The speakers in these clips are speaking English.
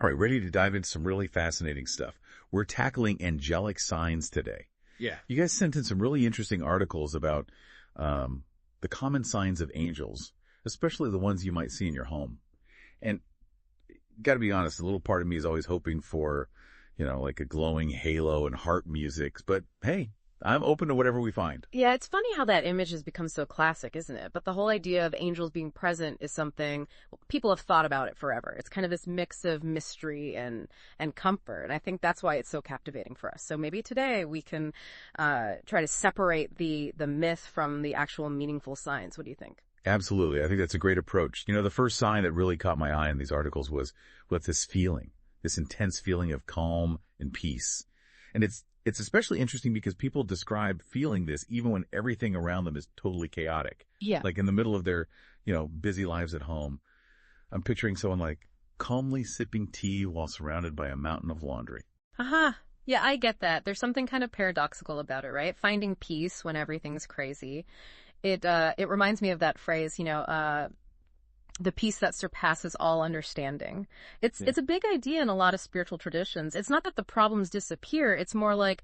All right, ready to dive into some really fascinating stuff. We're tackling angelic signs today. Yeah. You guys sent in some really interesting articles about the common signs of angels, especially the ones you might see in your home. And got to be honest, a little part of me is always hoping for, like a glowing halo and harp music. But hey, I'm open to whatever we find. Yeah, it's funny how that image has become so classic, isn't it? But the whole idea of angels being present is something people have thought about it forever. It's kind of this mix of mystery and comfort. And I think that's why it's so captivating for us. So maybe today we can try to separate the myth from the actual meaningful signs. What do you think? Absolutely. I think that's a great approach. The first sign that really caught my eye in these articles was this feeling, this intense feeling of calm and peace. And it's especially interesting because people describe feeling this even when everything around them is totally chaotic. Yeah. Like in the middle of their, busy lives at home. I'm picturing someone like calmly sipping tea while surrounded by a mountain of laundry. Uh-huh. Yeah, I get that. There's something kind of paradoxical about it, right? Finding peace when everything's crazy. It reminds me of that phrase, the peace that surpasses all understanding. It's a big idea in a lot of spiritual traditions. It's not that the problems disappear. It's more like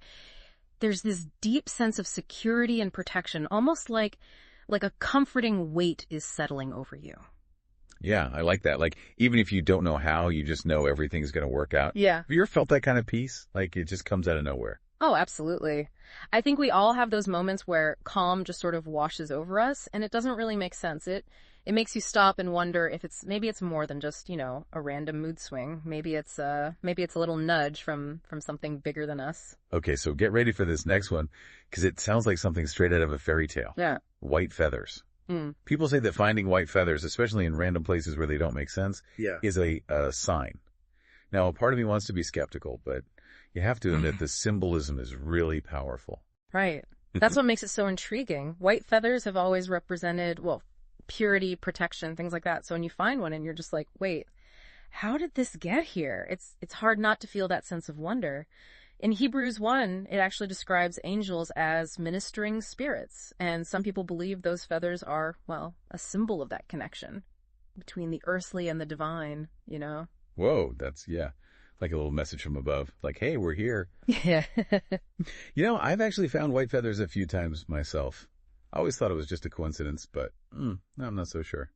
there's this deep sense of security and protection, almost like a comforting weight is settling over you. Yeah, I like that. Like, even if you don't know how, you just know everything's going to work out. Yeah. Have you ever felt that kind of peace? Like, it just comes out of nowhere. Oh, absolutely. I think we all have those moments where calm just sort of washes over us, and it doesn't really make sense. It makes you stop and wonder if maybe it's more than just, a random mood swing. Maybe it's a little nudge from something bigger than us. Okay, so get ready for this next one, because it sounds like something straight out of a fairy tale. Yeah. White feathers. Mm. People say that finding white feathers, especially in random places where they don't make sense, is a sign. Now, a part of me wants to be skeptical, but you have to admit the symbolism is really powerful. Right. That's what makes it so intriguing. White feathers have always represented, purity, protection, things like that. So when you find one and you're just like, wait, how did this get here? It's hard not to feel that sense of wonder. In Hebrews 1, it actually describes angels as ministering spirits. And some people believe those feathers are, a symbol of that connection between the earthly and the divine, Whoa, that's, like a little message from above. Like, hey, we're here. Yeah. I've actually found white feathers a few times myself. I always thought it was just a coincidence, but I'm not so sure.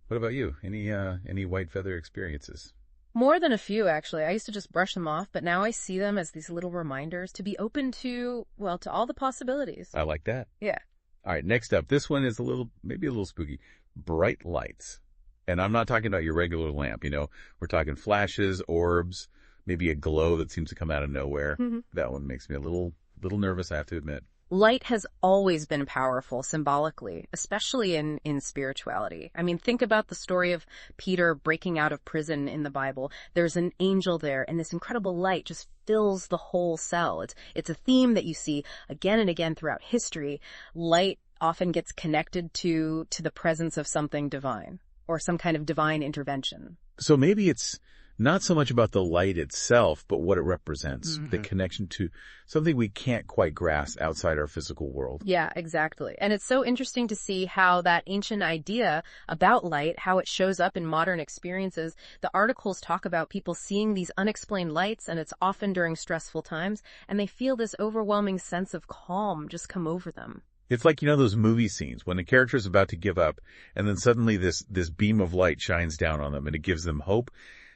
What about you? Any white feather experiences? More than a few, actually. I used to just brush them off, but now I see them as these little reminders to be open to all the possibilities. I like that. Yeah. All right, next up. This one is maybe a little spooky. Bright lights. And I'm not talking about your regular lamp, We're talking flashes, orbs, maybe a glow that seems to come out of nowhere. Mm-hmm. That one makes me a little nervous, I have to admit. Light has always been powerful symbolically, especially in spirituality. I mean, think about the story of Peter breaking out of prison in the Bible. There's an angel there, and this incredible light just fills the whole cell. It's a theme that you see again and again throughout history. Light often gets connected to the presence of something divine or some kind of divine intervention. So maybe it's not so much about the light itself, but what it represents, the connection to something we can't quite grasp outside our physical world. Yeah, exactly. And it's so interesting to see how that ancient idea about light, how it shows up in modern experiences. The articles talk about people seeing these unexplained lights, and it's often during stressful times, and they feel this overwhelming sense of calm just come over them. It's like, those movie scenes when the character is about to give up, and then suddenly this beam of light shines down on them, and it gives them hope.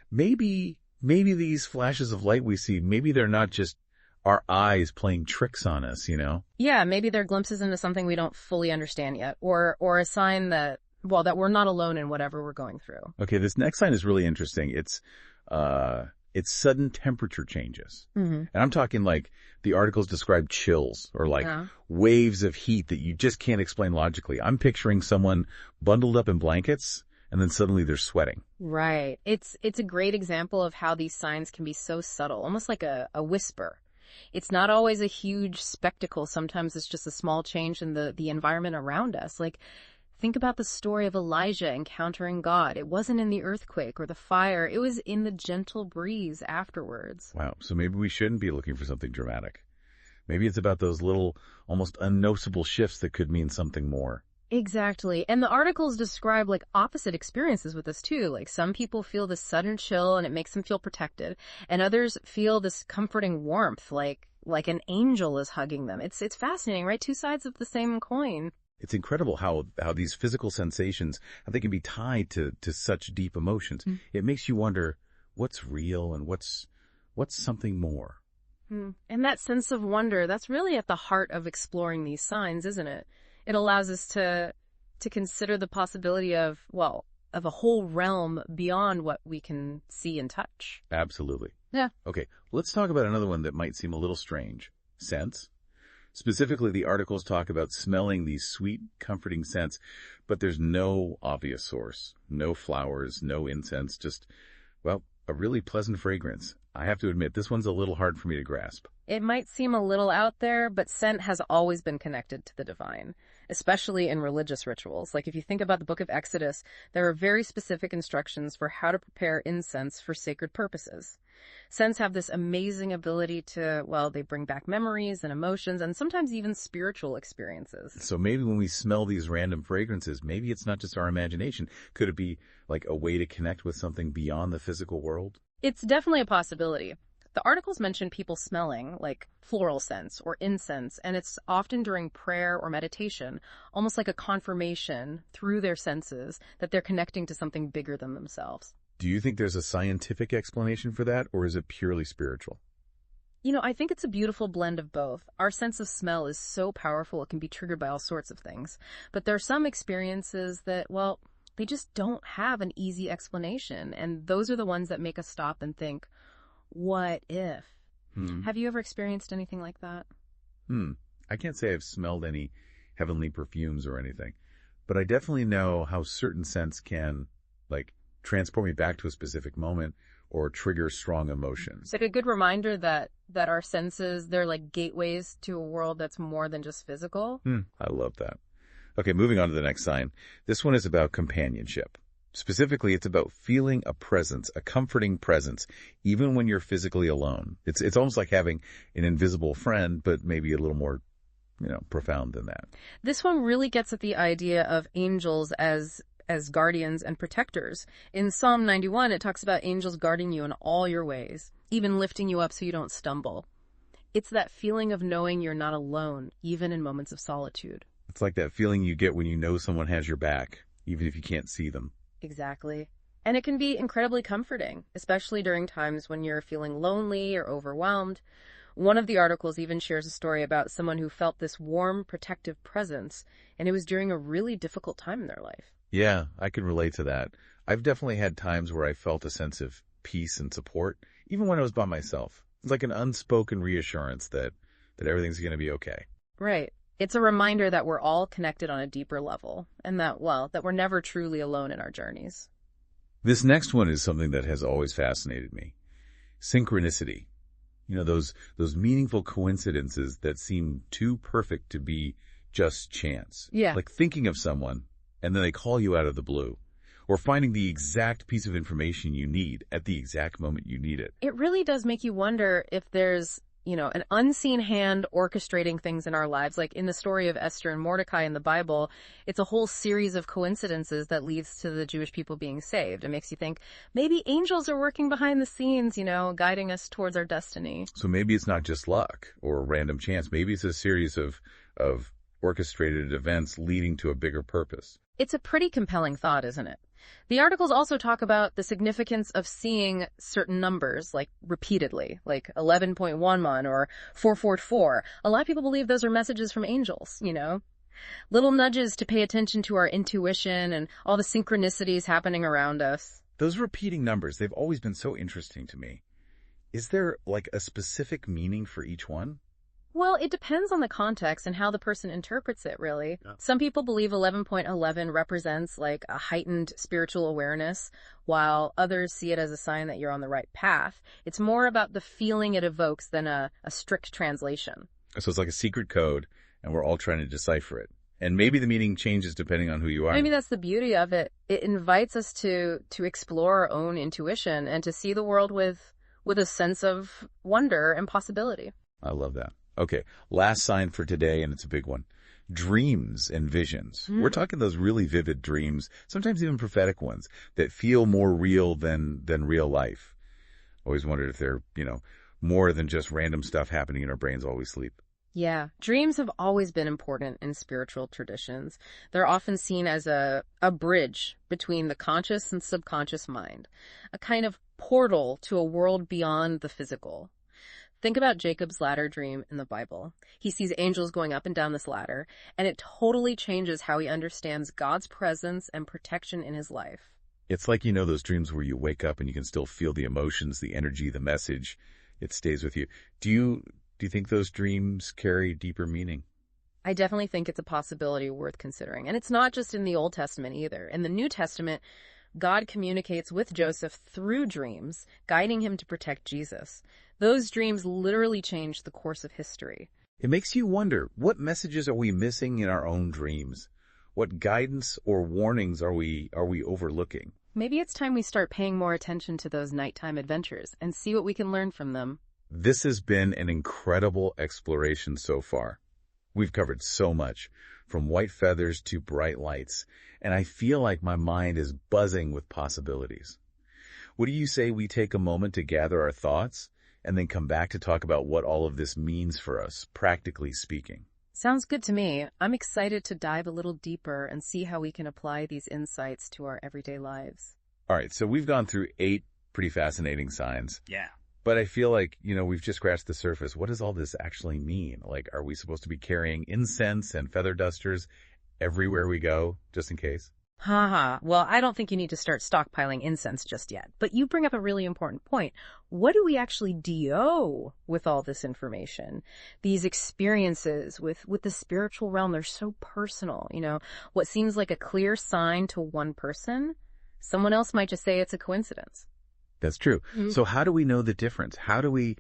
Maybe these flashes of light we see, maybe they're not just our eyes playing tricks on us, Yeah, maybe they're glimpses into something we don't fully understand yet, or a sign that we're not alone in whatever we're going through. Okay, this next sign is really interesting. It's sudden temperature changes. Mm-hmm. And I'm talking like the articles describe chills or like waves of heat that you just can't explain logically. I'm picturing someone bundled up in blankets, and then suddenly they're sweating. Right. It's a great example of how these signs can be so subtle, almost like a whisper. It's not always a huge spectacle. Sometimes it's just a small change in the environment around us. Like, think about the story of Elijah encountering God. It wasn't in the earthquake or the fire. It was in the gentle breeze afterwards. Wow. So maybe we shouldn't be looking for something dramatic. Maybe it's about those little, almost unnoticeable shifts that could mean something more. Exactly. And the articles describe like opposite experiences with this too. Like some people feel this sudden chill and it makes them feel protected, and others feel this comforting warmth, like an angel is hugging them. It's fascinating, right? Two sides of the same coin. It's incredible how these physical sensations, how they can be tied to such deep emotions. It makes you wonder what's real and what's something more. And that sense of wonder, that's really at the heart of exploring these signs, isn't it? It allows us to consider the possibility of, well, of a whole realm beyond what we can see and touch. Absolutely. Yeah. Okay, let's talk about another one that might seem a little strange. Scents. Specifically, the articles talk about smelling these sweet, comforting scents, but there's no obvious source. No flowers, no incense, just, well, a really pleasant fragrance. I have to admit, this one's a little hard for me to grasp. It might seem a little out there, but scent has always been connected to the divine, especially in religious rituals. Like if you think about the book of Exodus, there are very specific instructions for how to prepare incense for sacred purposes. Scents have this amazing ability to, well, they bring back memories and emotions and sometimes even spiritual experiences. So maybe when we smell these random fragrances, maybe it's not just our imagination. Could it be like a way to connect with something beyond the physical world? It's definitely a possibility. The articles mention people smelling, like floral scents or incense, and it's often during prayer or meditation, almost like a confirmation through their senses that they're connecting to something bigger than themselves. Do you think there's a scientific explanation for that, or is it purely spiritual? I think it's a beautiful blend of both. Our sense of smell is so powerful it can be triggered by all sorts of things. But there are some experiences that, well, they just don't have an easy explanation, and those are the ones that make us stop and think, what if? Have you ever experienced anything like that? I can't say I've smelled any heavenly perfumes or anything, but I definitely know how certain scents can, like, transport me back to a specific moment or trigger strong emotions. It's like a good reminder that our senses, they're like gateways to a world that's more than just physical. I love that. Okay, moving on to the next sign. This one is about companionship. Specifically, it's about feeling a presence, a comforting presence, even when you're physically alone. It's almost like having an invisible friend, but maybe a little more, profound than that. This one really gets at the idea of angels as guardians and protectors. In Psalm 91, it talks about angels guarding you in all your ways, even lifting you up so you don't stumble. It's that feeling of knowing you're not alone, even in moments of solitude. It's like that feeling you get when you know someone has your back, even if you can't see them. Exactly. And it can be incredibly comforting, especially during times when you're feeling lonely or overwhelmed. One of the articles even shares a story about someone who felt this warm, protective presence, and it was during a really difficult time in their life. Yeah, I can relate to that. I've definitely had times where I felt a sense of peace and support, even when I was by myself. It's like an unspoken reassurance that everything's going to be okay. Right. It's a reminder that we're all connected on a deeper level, and that we're never truly alone in our journeys. This next one is something that has always fascinated me. Synchronicity. Those meaningful coincidences that seem too perfect to be just chance. Yeah. Like thinking of someone, and then they call you out of the blue. Or finding the exact piece of information you need at the exact moment you need it. It really does make you wonder if there's an unseen hand orchestrating things in our lives. Like in the story of Esther and Mordecai in the Bible, it's a whole series of coincidences that leads to the Jewish people being saved. It makes you think maybe angels are working behind the scenes, guiding us towards our destiny. So maybe it's not just luck or random chance. Maybe it's a series of orchestrated events leading to a bigger purpose. It's a pretty compelling thought, isn't it? The articles also talk about the significance of seeing certain numbers, like repeatedly, like 11.11 or 444. A lot of people believe those are messages from angels, Little nudges to pay attention to our intuition and all the synchronicities happening around us. Those repeating numbers, they've always been so interesting to me. Is there like a specific meaning for each one? Well, it depends on the context and how the person interprets it, really. Yeah. Some people believe 11.11 represents like a heightened spiritual awareness, while others see it as a sign that you're on the right path. It's more about the feeling it evokes than a strict translation. So it's like a secret code, and we're all trying to decipher it. And maybe the meaning changes depending on who you are. Maybe that's the beauty of it. It invites us to explore our own intuition and to see the world with a sense of wonder and possibility. I love that. Okay, last sign for today, and it's a big one. dreams and visions. We're talking those really vivid dreams, sometimes even prophetic ones, that feel more real than real life. Always wondered if they're, more than just random stuff happening in our brains while we sleep. Yeah, dreams have always been important in spiritual traditions. They're often seen as a bridge between the conscious and subconscious mind, a kind of portal to a world beyond the physical. Think about Jacob's ladder dream in the Bible. He sees angels going up and down this ladder, and it totally changes how he understands God's presence and protection in his life. It's like, those dreams where you wake up and you can still feel the emotions, the energy, the message. It stays with you. Do you think those dreams carry deeper meaning? I definitely think it's a possibility worth considering. And it's not just in the Old Testament either. In the New Testament, God communicates with Joseph through dreams, guiding him to protect Jesus. Those dreams literally changed the course of history. It makes you wonder, what messages are we missing in our own dreams? What guidance or warnings are we overlooking? Maybe it's time we start paying more attention to those nighttime adventures and see what we can learn from them. This has been an incredible exploration so far. We've covered so much, from white feathers to bright lights, and I feel like my mind is buzzing with possibilities. What do you say we take a moment to gather our thoughts and then come back to talk about what all of this means for us, practically speaking? Sounds good to me. I'm excited to dive a little deeper and see how we can apply these insights to our everyday lives. All right, so we've gone through 8 pretty fascinating signs. Yeah. But I feel like, we've just scratched the surface. What does all this actually mean? Like, are we supposed to be carrying incense and feather dusters everywhere we go, just in case? Well, I don't think you need to start stockpiling incense just yet. But you bring up a really important point. What do we actually do with all this information? These experiences with the spiritual realm, they're so personal. What seems like a clear sign to one person, someone else might just say it's a coincidence. That's true. Mm-hmm. So how do we know the difference? How do we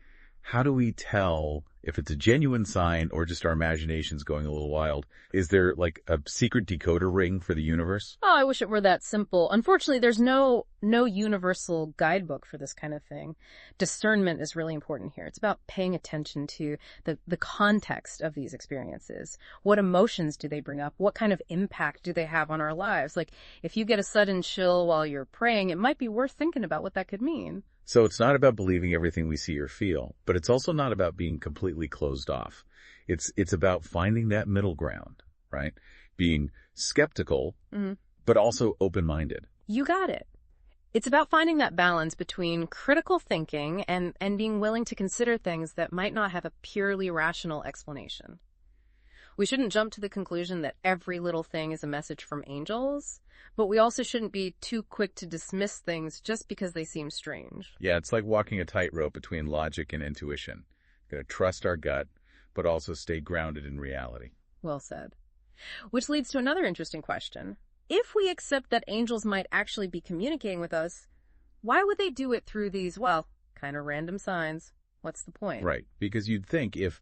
tell if it's a genuine sign or just our imaginations going a little wild? Is there like a secret decoder ring for the universe? Oh, I wish it were that simple. Unfortunately, there's no universal guidebook for this kind of thing. Discernment is really important here. It's about paying attention to the context of these experiences. What emotions do they bring up? What kind of impact do they have on our lives? Like, if you get a sudden chill while you're praying, it might be worth thinking about what that could mean. So it's not about believing everything we see or feel, but it's also not about being completely closed off. It's about finding that middle ground, right? Being skeptical, but also open-minded. You got it. It's about finding that balance between critical thinking and being willing to consider things that might not have a purely rational explanation. We shouldn't jump to the conclusion that every little thing is a message from angels, but we also shouldn't be too quick to dismiss things just because they seem strange. Yeah, it's like walking a tightrope between logic and intuition. Gotta trust our gut, but also stay grounded in reality. Well said. Which leads to another interesting question. If we accept that angels might actually be communicating with us, why would they do it through these, kind of random signs? What's the point? Right, because you'd think if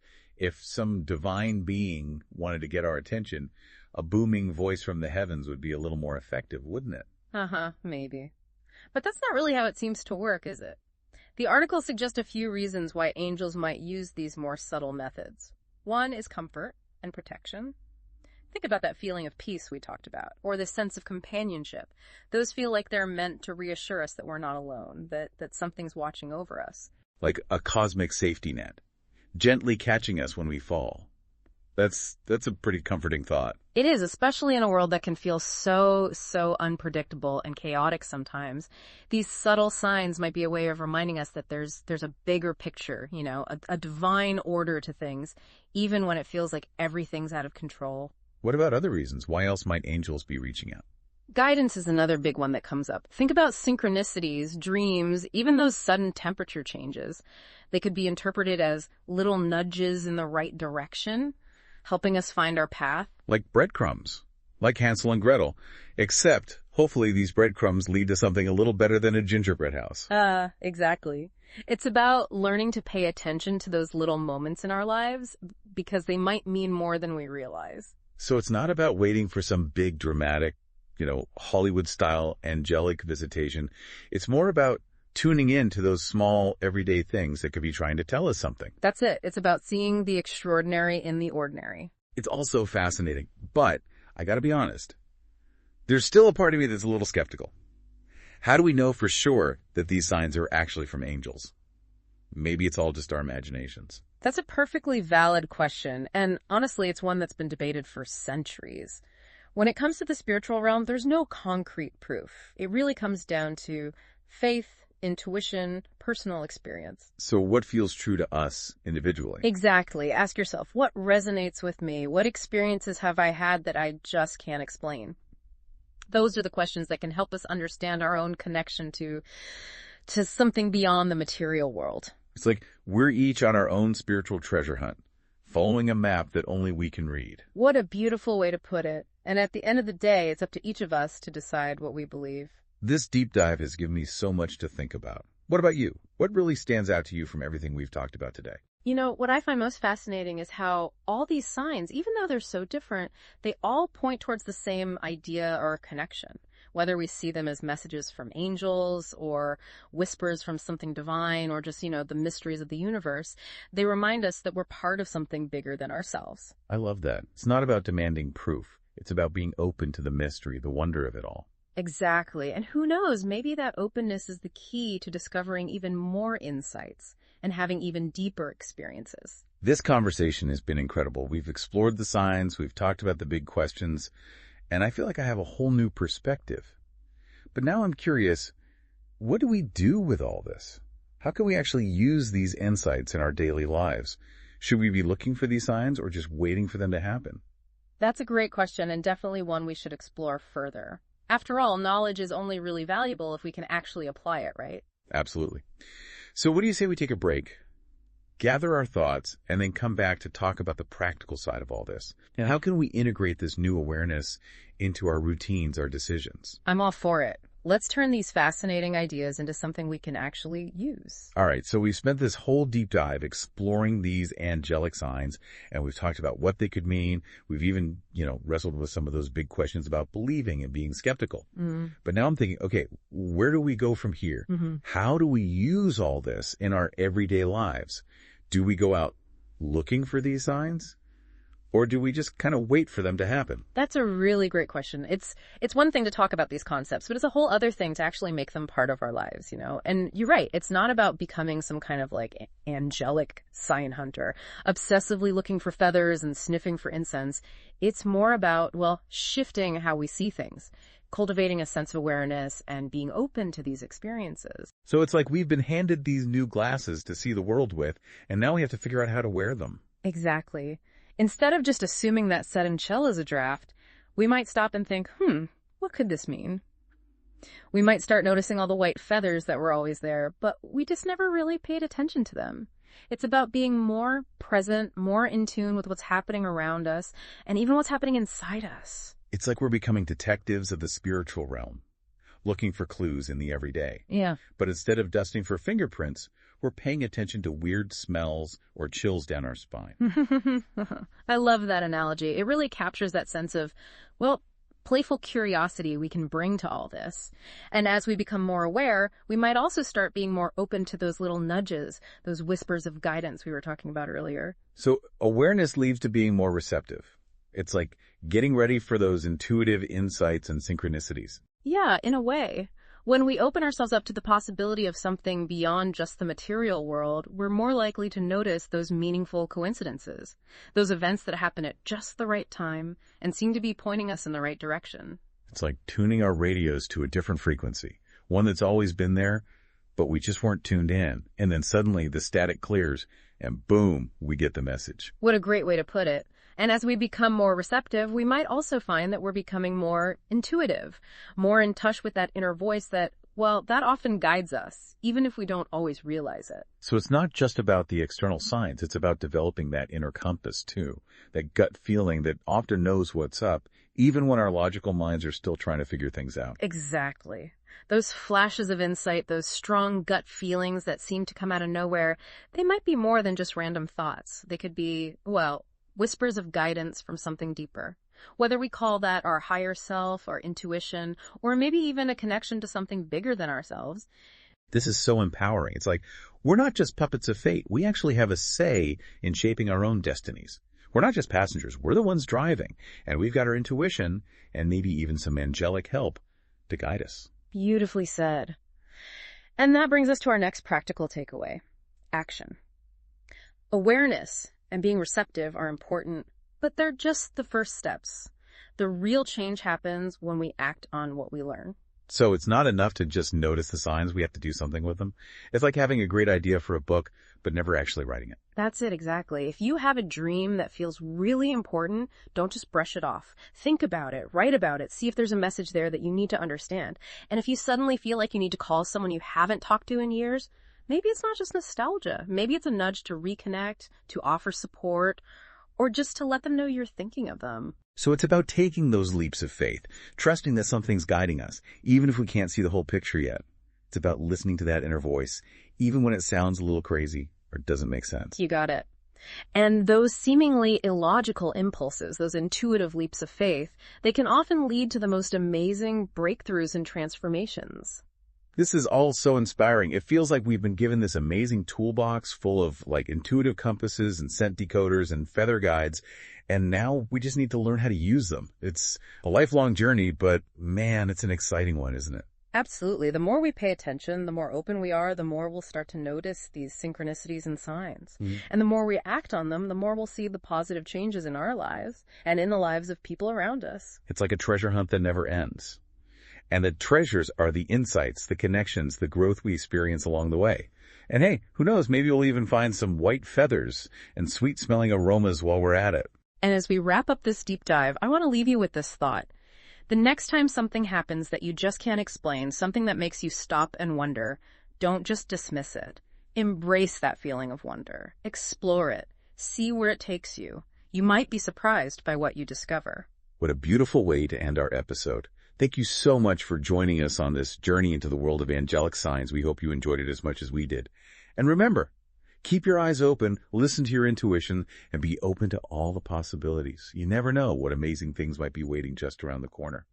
some divine being wanted to get our attention, a booming voice from the heavens would be a little more effective, wouldn't it? Maybe. But that's not really how it seems to work, is it? The article suggests a few reasons why angels might use these more subtle methods. One is comfort and protection. Think about that feeling of peace we talked about, or the sense of companionship. Those feel like they're meant to reassure us that we're not alone, that something's watching over us. Like a cosmic safety net, gently catching us when we fall. That's a pretty comforting thought. It is, especially in a world that can feel so unpredictable and chaotic sometimes. These subtle signs might be a way of reminding us that there's a bigger picture, a divine order to things, even when it feels like everything's out of control. What about other reasons? Why else might angels be reaching out? Guidance is another big one that comes up. Think about synchronicities, dreams, even those sudden temperature changes. They could be interpreted as little nudges in the right direction, helping us find our path. Like breadcrumbs, like Hansel and Gretel, except hopefully these breadcrumbs lead to something a little better than a gingerbread house. Exactly. It's about learning to pay attention to those little moments in our lives because they might mean more than we realize. So it's not about waiting for some big dramatic, Hollywood-style angelic visitation. It's more about tuning in to those small, everyday things that could be trying to tell us something. That's it. It's about seeing the extraordinary in the ordinary. It's all so fascinating, but I gotta be honest, there's still a part of me that's a little skeptical. How do we know for sure that these signs are actually from angels? Maybe it's all just our imaginations. That's a perfectly valid question, and honestly, it's one that's been debated for centuries. When it comes to the spiritual realm, there's no concrete proof. It really comes down to faith, intuition, personal experience. So what feels true to us individually? Exactly. Ask yourself, what resonates with me? What experiences have I had that I just can't explain? Those are the questions that can help us understand our own connection to something beyond the material world. It's like we're each on our own spiritual treasure hunt, following a map that only we can read. What a beautiful way to put it. And at the end of the day, it's up to each of us to decide what we believe. This deep dive has given me so much to think about. What about you? What really stands out to you from everything we've talked about today? You know, what I find most fascinating is how all these signs, even though they're so different, they all point towards the same idea or connection. Whether we see them as messages from angels or whispers from something divine or just, the mysteries of the universe, they remind us that we're part of something bigger than ourselves. I love that. It's not about demanding proof. It's about being open to the mystery, the wonder of it all. Exactly. And who knows, maybe that openness is the key to discovering even more insights and having even deeper experiences. This conversation has been incredible. We've explored the signs, we've talked about the big questions, and I feel like I have a whole new perspective. But now I'm curious, what do we do with all this? How can we actually use these insights in our daily lives? Should we be looking for these signs or just waiting for them to happen? That's a great question and definitely one we should explore further. After all, knowledge is only really valuable if we can actually apply it, right? Absolutely. So what do you say we take a break, gather our thoughts, and then come back to talk about the practical side of all this? And how can we integrate this new awareness into our routines, our decisions? I'm all for it. Let's turn these fascinating ideas into something we can actually use. All right, so we've spent this whole deep dive exploring these angelic signs, and we've talked about what they could mean. We've even, wrestled with some of those big questions about believing and being skeptical. But now I'm thinking, okay, where do we go from here? How do we use all this in our everyday lives? Do we go out looking for these signs? Or do we just kind of wait for them to happen? That's a really great question. It's one thing to talk about these concepts, but it's a whole other thing to actually make them part of our lives, And you're right. It's not about becoming some kind of angelic sign hunter, obsessively looking for feathers and sniffing for incense. It's more about, shifting how we see things, cultivating a sense of awareness and being open to these experiences. So it's like we've been handed these new glasses to see the world with, and now we have to figure out how to wear them. Exactly. Instead of just assuming that set and shell is a draft, we might stop and think, what could this mean? We might start noticing all the white feathers that were always there, but we just never really paid attention to them. It's about being more present, more in tune with what's happening around us, and even what's happening inside us. It's like we're becoming detectives of the spiritual realm, looking for clues in the everyday. Yeah. But instead of dusting for fingerprints, we're paying attention to weird smells or chills down our spine. I love that analogy. It really captures that sense of, playful curiosity we can bring to all this. And as we become more aware, we might also start being more open to those little nudges, those whispers of guidance we were talking about earlier. So awareness leads to being more receptive. It's like getting ready for those intuitive insights and synchronicities. Yeah, in a way. When we open ourselves up to the possibility of something beyond just the material world, we're more likely to notice those meaningful coincidences, those events that happen at just the right time and seem to be pointing us in the right direction. It's like tuning our radios to a different frequency, one that's always been there, but we just weren't tuned in. And then suddenly the static clears and boom, we get the message. What a great way to put it. And as we become more receptive, we might also find that we're becoming more intuitive, more in touch with that inner voice that often guides us, even if we don't always realize it. So it's not just about the external signs. It's about developing that inner compass too, that gut feeling that often knows what's up, even when our logical minds are still trying to figure things out. Exactly. Those flashes of insight, those strong gut feelings that seem to come out of nowhere, they might be more than just random thoughts. They could be, whispers of guidance from something deeper. Whether we call that our higher self, our intuition, or maybe even a connection to something bigger than ourselves. This is so empowering. It's like we're not just puppets of fate. We actually have a say in shaping our own destinies. We're not just passengers, we're the ones driving, and we've got our intuition and maybe even some angelic help to guide us. Beautifully said. And that brings us to our next practical takeaway: action. Awareness and being receptive are important, but they're just the first steps. The real change happens when we act on what we learn. So it's not enough to just notice the signs, we have to do something with them. It's like having a great idea for a book, but never actually writing it. That's it, exactly. If you have a dream that feels really important, don't just brush it off. Think about it, write about it, see if there's a message there that you need to understand. And if you suddenly feel like you need to call someone you haven't talked to in years, maybe it's not just nostalgia. Maybe it's a nudge to reconnect, to offer support, or just to let them know you're thinking of them. So it's about taking those leaps of faith, trusting that something's guiding us, even if we can't see the whole picture yet. It's about listening to that inner voice, even when it sounds a little crazy or doesn't make sense. You got it. And those seemingly illogical impulses, those intuitive leaps of faith, they can often lead to the most amazing breakthroughs and transformations. This is all so inspiring. It feels like we've been given this amazing toolbox full of intuitive compasses and scent decoders and feather guides, and now we just need to learn how to use them. It's a lifelong journey, but man, it's an exciting one, isn't it? Absolutely. The more we pay attention, the more open we are, the more we'll start to notice these synchronicities and signs. And the more we act on them, the more we'll see the positive changes in our lives and in the lives of people around us. It's like a treasure hunt that never ends. And the treasures are the insights, the connections, the growth we experience along the way. And hey, who knows, maybe we'll even find some white feathers and sweet-smelling aromas while we're at it. And as we wrap up this deep dive, I want to leave you with this thought. The next time something happens that you just can't explain, something that makes you stop and wonder, don't just dismiss it. Embrace that feeling of wonder. Explore it. See where it takes you. You might be surprised by what you discover. What a beautiful way to end our episode. Thank you so much for joining us on this journey into the world of angelic signs. We hope you enjoyed it as much as we did. And remember, keep your eyes open, listen to your intuition, and be open to all the possibilities. You never know what amazing things might be waiting just around the corner.